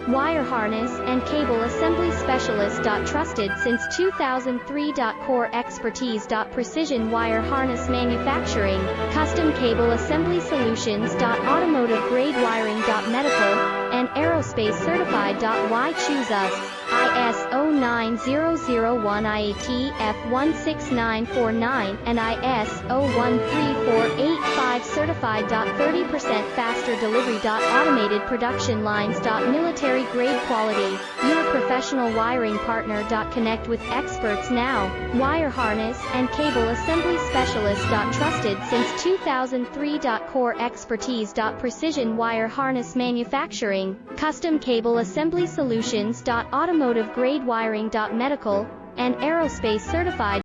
Wire harness and cable assembly specialist. Trusted since 2003. Core expertise. Precision wire harness manufacturing, custom cable assembly solutions. Automotive grade wiring. Medical and aerospace certified. Why choose us? ISO 9001 IATF 16949 and ISO 13485 certified. 30% faster delivery. Automated production lines. Military grade quality, your professional wiring partner. Connect with experts now. Wire harness and cable assembly specialist. Trusted since 2003. Core expertise. Precision wire harness manufacturing, custom cable assembly solutions. Automotive grade wiring. Medical and aerospace certified.